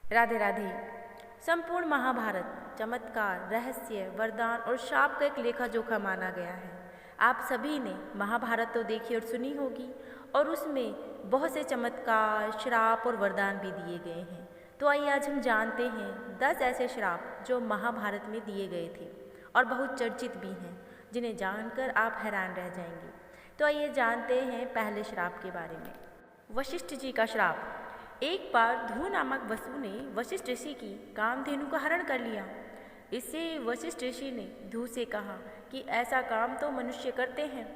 राधे राधे। संपूर्ण महाभारत चमत्कार, रहस्य, वरदान और शाप का एक लेखा जोखा माना गया है। आप सभी ने महाभारत तो देखी और सुनी होगी और उसमें बहुत से चमत्कार, श्राप और वरदान भी दिए गए हैं। तो आइए आज हम जानते हैं 10 ऐसे श्राप जो महाभारत में दिए गए थे और बहुत चर्चित भी हैं, जिन्हें जानकर आप हैरान रह जाएंगे। तो आइए जानते हैं पहले श्राप के बारे में। वशिष्ठ जी का श्राप। एक बार ध्रुव नामक वसु ने वशिष्ठ ऋषि की कामधेनु का हरण कर लिया। इससे वशिष्ठ ऋषि ने ध्रुव से कहा कि ऐसा काम तो मनुष्य करते हैं,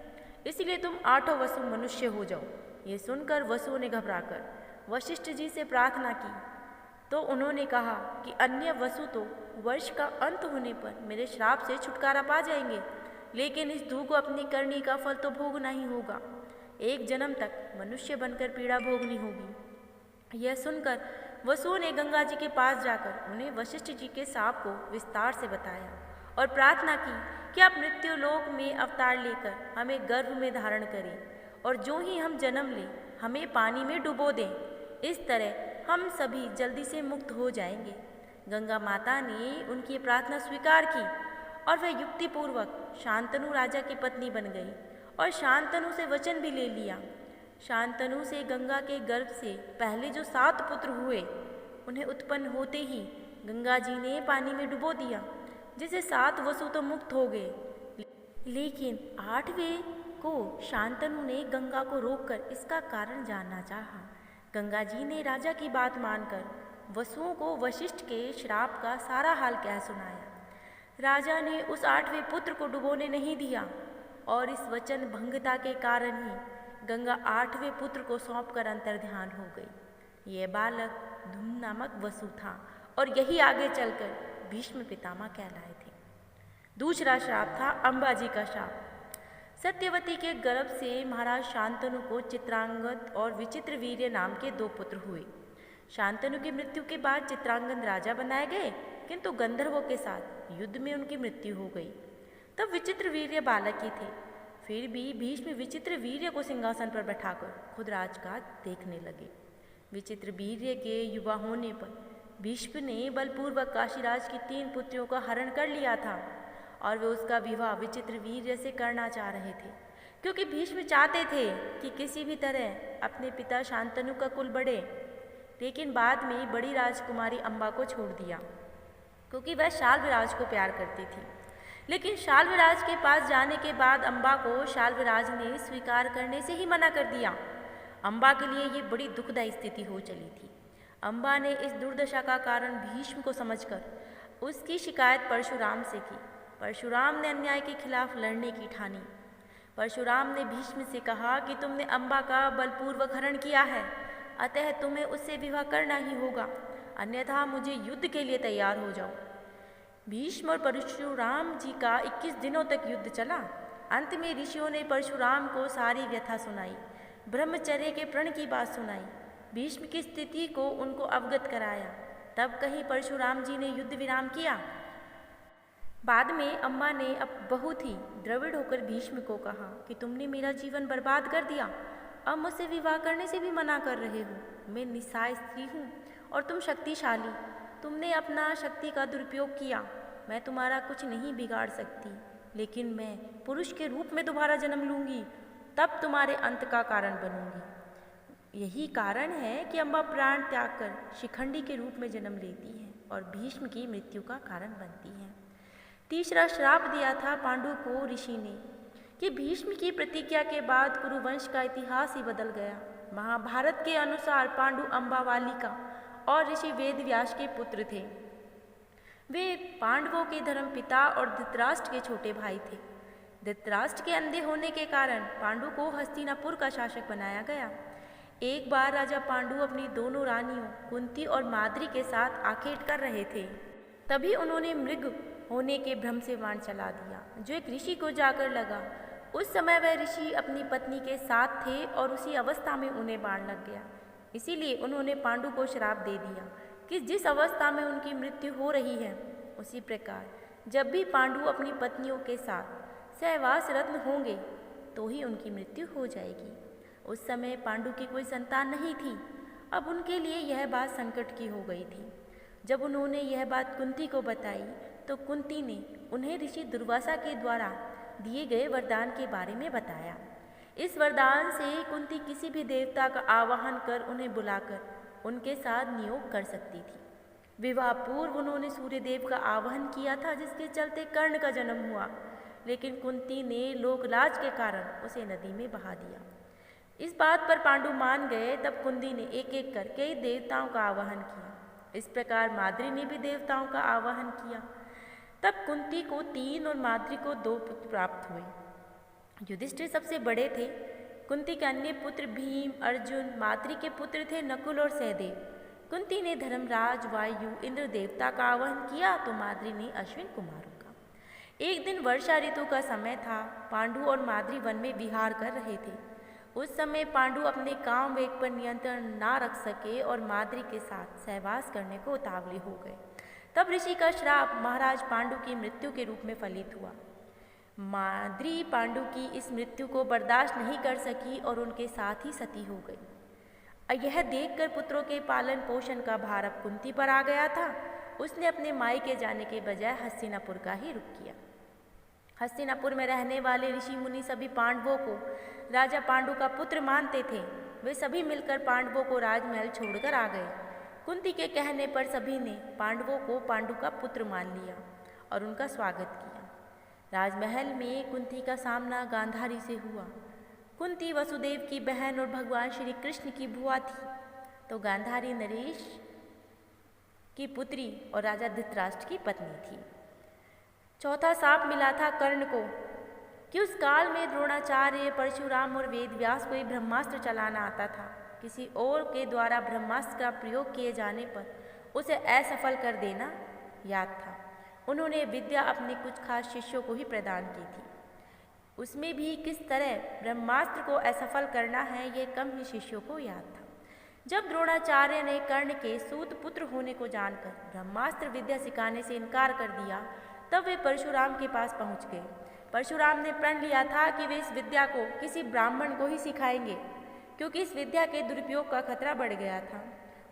इसलिए तुम 8 वसु मनुष्य हो जाओ। ये सुनकर वसु ने घबराकर वशिष्ठ जी से प्रार्थना की, तो उन्होंने कहा कि अन्य वसु तो वर्ष का अंत होने पर मेरे श्राप से छुटकारा पा जाएंगे, लेकिन इस ध्रुव को अपनी करनी का फल तो भोगना ही होगा। एक जन्म तक मनुष्य बनकर पीड़ा भोगनी होगी। यह सुनकर वसु ने गंगा जी के पास जाकर उन्हें वशिष्ठ जी के शाप को विस्तार से बताया और प्रार्थना की कि आप मृत्यु लोक में अवतार लेकर हमें गर्भ में धारण करें और जो ही हम जन्म लें हमें पानी में डुबो दें। इस तरह हम सभी जल्दी से मुक्त हो जाएंगे। गंगा माता ने उनकी प्रार्थना स्वीकार की और वह युक्तिपूर्वक शांतनु राजा की पत्नी बन गई और शांतनु से वचन भी ले लिया। शांतनु से गंगा के गर्भ से पहले जो 7 पुत्र हुए, उन्हें उत्पन्न होते ही गंगा जी ने पानी में डुबो दिया, जिससे 7 वसु तो मुक्त हो गए। लेकिन 8वें को शांतनु ने गंगा को रोककर इसका कारण जानना चाहा। गंगा जी ने राजा की बात मानकर वसुओं को वशिष्ठ के श्राप का सारा हाल कह सुनाया। राजा ने उस 8वें पुत्र को डुबोने नहीं दिया और इस वचन भंगता के कारण ही गंगा 8वें पुत्र को सौंपकर अंतर्ध्यान हो गई। यह बालक धूम नामक वसु था और यही आगे चलकर भीष्म पितामह कहलाए थे। दूसरा श्राप था अंबाजी का श्राप। सत्यवती के गर्भ से महाराज शांतनु को चित्रांगद और विचित्र वीर्य नाम के 2 पुत्र हुए। शांतनु की मृत्यु के बाद चित्रांगद राजा बनाए गए, किंतु गंधर्वों के साथ युद्ध में उनकी मृत्यु हो गई। तब विचित्र वीर्य बालक ही थे। फिर भी भीष्म विचित्र वीर्य को सिंहासन पर बैठाकर खुद राजकाज देखने लगे। विचित्र वीर्य के युवा होने पर भीष्म ने बलपूर्वक काशीराज की 3 पुत्रियों का हरण कर लिया था और वे उसका विवाह विचित्र वीर्य से करना चाह रहे थे, क्योंकि भीष्म चाहते थे कि किसी भी तरह अपने पिता शांतनु का कुल बढ़े। लेकिन बाद में बड़ी राजकुमारी अम्बा को छोड़ दिया, क्योंकि वह शाल्वराज को प्यार करती थी। लेकिन शाल्वराज के पास जाने के बाद अम्बा को शाल्वराज ने स्वीकार करने से ही मना कर दिया। अम्बा के लिए ये बड़ी दुखदायी स्थिति हो चली थी। अम्बा ने इस दुर्दशा का कारण भीष्म को समझकर उसकी शिकायत परशुराम से की। परशुराम ने अन्याय के खिलाफ लड़ने की ठानी। परशुराम ने भीष्म से कहा कि तुमने अम्बा का बलपूर्वक हरण किया है, अतः तुम्हें उससे विवाह करना ही होगा, अन्यथा मुझे युद्ध के लिए तैयार हो जाओ। भीष्म और परशुराम जी का 21 दिनों तक युद्ध चला। अंत में ऋषियों ने परशुराम को सारी व्यथा सुनाई, ब्रह्मचर्य के प्रण की बात सुनाई, भीष्म की स्थिति को उनको अवगत कराया। तब कहीं परशुराम जी ने युद्ध विराम किया। बाद में अम्मा ने अब बहुत ही द्रविड़ होकर भीष्म को कहा कि तुमने मेरा जीवन बर्बाद कर दिया, अब मुझसे विवाह करने से भी मना कर रहे हो। मैं निस्साय स्त्री हूँ और तुम शक्तिशाली, तुमने अपना शक्ति का दुरुपयोग किया। मैं तुम्हारा कुछ नहीं बिगाड़ सकती, लेकिन मैं पुरुष के रूप में दोबारा जन्म लूँगी, तब तुम्हारे अंत का कारण बनूंगी। यही कारण है कि अम्बा प्राण त्याग कर शिखंडी के रूप में जन्म लेती है और भीष्म की मृत्यु का कारण बनती है। तीसरा श्राप दिया था पांडु को ऋषि ने कि भीष्म की प्रतिज्ञा के बाद कुरुवंश का इतिहास ही बदल गया। महाभारत के अनुसार पांडु अम्बावालिका और ऋषि वेदव्यास के पुत्र थे। वे पांडवों के धर्म पिता और धृतराष्ट्र के छोटे भाई थे। धृतराष्ट्र के अंधे होने के कारण पांडु को हस्तिनापुर का शासक बनाया गया। एक बार राजा पांडु अपनी दोनों रानियों कुंती और माद्री के साथ आखेट कर रहे थे। तभी उन्होंने मृग होने के भ्रम से बाण चला दिया, जो एक ऋषि को जाकर लगा। उस समय वह ऋषि अपनी पत्नी के साथ थे और उसी अवस्था में उन्हें बाण लग गया। इसीलिए उन्होंने पांडु को श्राप दे दिया कि जिस अवस्था में उनकी मृत्यु हो रही है, उसी प्रकार जब भी पांडु अपनी पत्नियों के साथ सहवास रत्न होंगे तो ही उनकी मृत्यु हो जाएगी। उस समय पांडु की कोई संतान नहीं थी अब उनके लिए यह बात संकट की हो गई थी। जब उन्होंने यह बात कुंती को बताई तो कुंती ने उन्हें ऋषि दुर्वासा के द्वारा दिए गए वरदान के बारे में बताया। इस वरदान से कुंती किसी भी देवता का आवाहन कर उन्हें बुलाकर उनके साथ नियोग कर सकती थी। विवाह पूर्व उन्होंने सूर्यदेव का आवाहन किया था, जिसके चलते कर्ण का जन्म हुआ, लेकिन कुंती ने लोकलाज के कारण उसे नदी में बहा दिया। इस बात पर पांडु मान गए। तब कुंती ने एक एक कर कई देवताओं का आवाहन किया। इस प्रकार माद्री ने भी देवताओं का आवाहन किया। तब कुंती को 3 और माद्री को 2 पुत्र प्राप्त हुए। युधिष्ठिर सबसे बड़े थे। कुंती के अन्य पुत्र भीम, अर्जुन, माद्री के पुत्र थे नकुल और सहदेव। कुंती ने धर्मराज, वायु, इंद्र देवता का आवाहन किया तो माद्री ने अश्विन कुमारों का। एक दिन वर्षा ऋतु का समय था। पांडु और माद्री वन में विहार कर रहे थे। उस समय पांडु अपने काम वेग पर नियंत्रण ना रख सके और माद्री के साथ सहवास करने को उतावले हो गए। तब ऋषि का श्राप महाराज पांडु की मृत्यु के रूप में फलित हुआ। माद्री पांडु की इस मृत्यु को बर्दाश्त नहीं कर सकी और उनके साथ ही सती हो गई। यह देखकर पुत्रों के पालन पोषण का भार अब कुंती पर आ गया था। उसने अपने मायके जाने के बजाय हस्तिनापुर का ही रुख किया। हस्तिनापुर में रहने वाले ऋषि मुनि सभी पांडवों को राजा पांडु का पुत्र मानते थे। वे सभी मिलकर पांडवों को राजमहल छोड़कर आ गए। कुंती के कहने पर सभी ने पांडवों को पांडु का पुत्र मान लिया और उनका स्वागत किया। राजमहल में कुंती का सामना गांधारी से हुआ। कुंती वसुदेव की बहन और भगवान श्री कृष्ण की बुआ थी, तो गांधारी नरेश की पुत्री और राजा धृतराष्ट्र की पत्नी थी। चौथा साप मिला था कर्ण को कि उस काल में द्रोणाचार्य, परशुराम और वेदव्यास को ही ब्रह्मास्त्र चलाना आता था। किसी और के द्वारा ब्रह्मास्त्र का प्रयोग किए जाने पर उसे असफल कर देना याद था। उन्होंने विद्या अपने कुछ खास शिष्यों को ही प्रदान की थी। उसमें भी किस तरह ब्रह्मास्त्र को असफल करना है, यह कम ही शिष्यों को याद था। जब द्रोणाचार्य ने कर्ण के सूत पुत्र होने को जानकर ब्रह्मास्त्र विद्या सिखाने से इनकार कर दिया, तब वे परशुराम के पास पहुंच गए। परशुराम ने प्रण लिया था कि वे इस विद्या को किसी ब्राह्मण को ही सिखाएंगे, क्योंकि इस विद्या के दुरुपयोग का खतरा बढ़ गया था।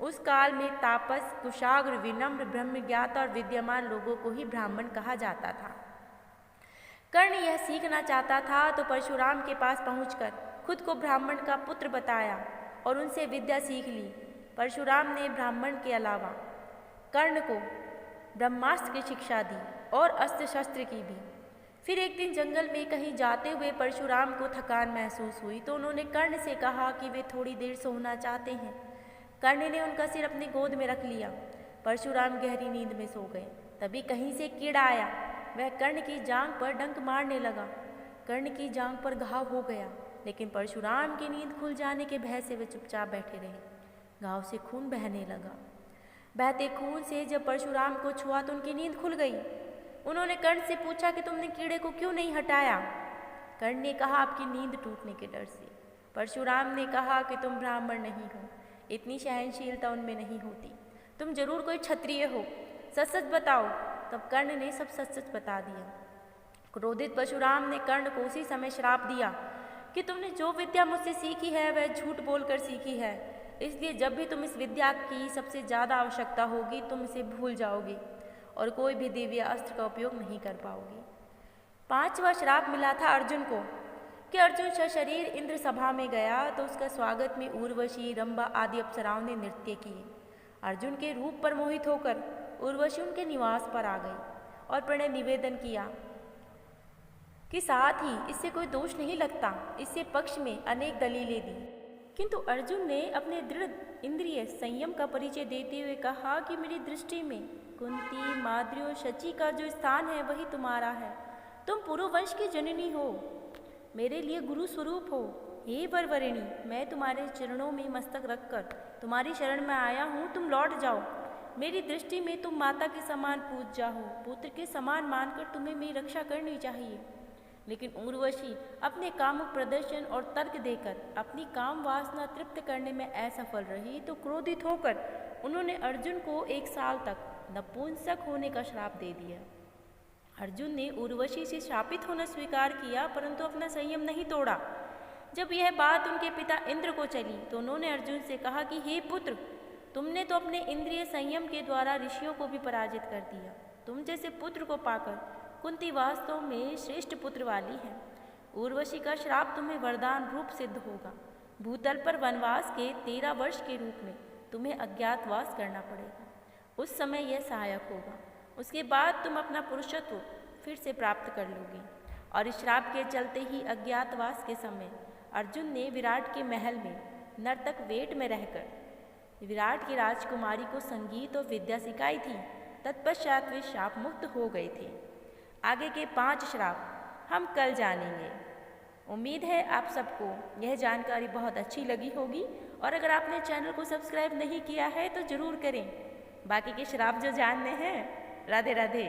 उस काल में तापस, कुशाग्र, विनम्र, ब्रह्मज्ञाता और विद्यमान लोगों को ही ब्राह्मण कहा जाता था। कर्ण यह सीखना चाहता था तो परशुराम के पास पहुंचकर खुद को ब्राह्मण का पुत्र बताया और उनसे विद्या सीख ली। परशुराम ने ब्राह्मण के अलावा कर्ण को ब्रह्मास्त्र की शिक्षा दी और अस्त्र शस्त्र की भी। फिर एक दिन जंगल में कहीं जाते हुए परशुराम को थकान महसूस हुई तो उन्होंने कर्ण से कहा कि वे थोड़ी देर सोना चाहते हैं। कर्ण ने उनका सिर अपनी गोद में रख लिया। परशुराम गहरी नींद में सो गए। तभी कहीं से कीड़ा आया। वह कर्ण की जांघ पर डंक मारने लगा। कर्ण की जांघ पर घाव हो गया, लेकिन परशुराम की नींद खुल जाने के भय से वे चुपचाप बैठे रहे। घाव से खून बहने लगा। बहते खून से जब परशुराम को छुआ तो उनकी नींद खुल गई। उन्होंने कर्ण से पूछा कि तुमने कीड़े को क्यों नहीं हटाया। कर्ण ने कहा, आपकी नींद टूटने के डर से। परशुराम ने कहा कि तुम ब्राह्मण नहीं हो, इतनी सहनशीलता उनमें नहीं होती, तुम जरूर कोई क्षत्रिय हो, सच सच बताओ। तब कर्ण ने सब सच सच बता दिया। क्रोधित परशुराम ने कर्ण को उसी समय श्राप दिया कि तुमने जो विद्या मुझसे सीखी है वह झूठ बोलकर सीखी है, इसलिए जब भी तुम इस विद्या की सबसे ज़्यादा आवश्यकता होगी तुम इसे भूल जाओगे और कोई भी दिव्य अस्त्र का उपयोग नहीं कर पाओगे। 5वां श्राप मिला था अर्जुन को कि अर्जुन सशरीर इंद्र सभा में गया तो उसका स्वागत में उर्वशी, रंभा आदि अप्सराओं ने नृत्य किए। अर्जुन के रूप पर मोहित होकर उर्वशी उनके निवास पर आ गई और प्रणय निवेदन किया कि साथ ही इससे कोई दोष नहीं लगता। इससे पक्ष में अनेक दलीलें दी, किंतु अर्जुन ने अपने दृढ़ इंद्रिय संयम का परिचय देते हुए कहा कि मेरी दृष्टि में कुंती, माद्री और शची का जो स्थान है वही तुम्हारा है। तुम पुरुवंश की जननी हो, मेरे लिए गुरु स्वरूप हो। हे वरवरिणी, मैं तुम्हारे चरणों में मस्तक रखकर तुम्हारी शरण में आया हूँ, तुम लौट जाओ। मेरी दृष्टि में तुम माता के समान पूज्या हो, पुत्र के समान मानकर तुम्हें मेरी रक्षा करनी चाहिए। लेकिन उर्वशी अपने कामुक प्रदर्शन और तर्क देकर अपनी काम वासना तृप्त करने में असफल रही तो क्रोधित होकर उन्होंने अर्जुन को 1 साल तक नपुंसक होने का श्राप दे दिया। अर्जुन ने उर्वशी से शापित होना स्वीकार किया, परंतु अपना संयम नहीं तोड़ा। जब यह बात उनके पिता इंद्र को चली तो उन्होंने अर्जुन से कहा कि हे पुत्र, तुमने तो अपने इंद्रिय संयम के द्वारा ऋषियों को भी पराजित कर दिया। तुम जैसे पुत्र को पाकर कुंती वास्तव में श्रेष्ठ पुत्र वाली है। उर्वशी का श्राप तुम्हें वरदान रूप सिद्ध होगा। भूतल पर वनवास के 13 वर्ष के रूप में तुम्हें अज्ञातवास करना पड़ेगा। उस समय यह सहायक होगा। उसके बाद तुम अपना पुरुषत्व फिर से प्राप्त कर लोगी। और इस श्राप के चलते ही अज्ञातवास के समय अर्जुन ने विराट के महल में नर्तक वेट में रहकर विराट की राजकुमारी को संगीत और विद्या सिखाई थी। तत्पश्चात वे श्राप मुक्त हो गए थे। आगे के 5 श्राप हम कल जानेंगे। उम्मीद है आप सबको यह जानकारी बहुत अच्छी लगी होगी, और अगर आपने चैनल को सब्सक्राइब नहीं किया है तो ज़रूर करें। बाकी के श्राप जो जानने हैं, राधे राधे।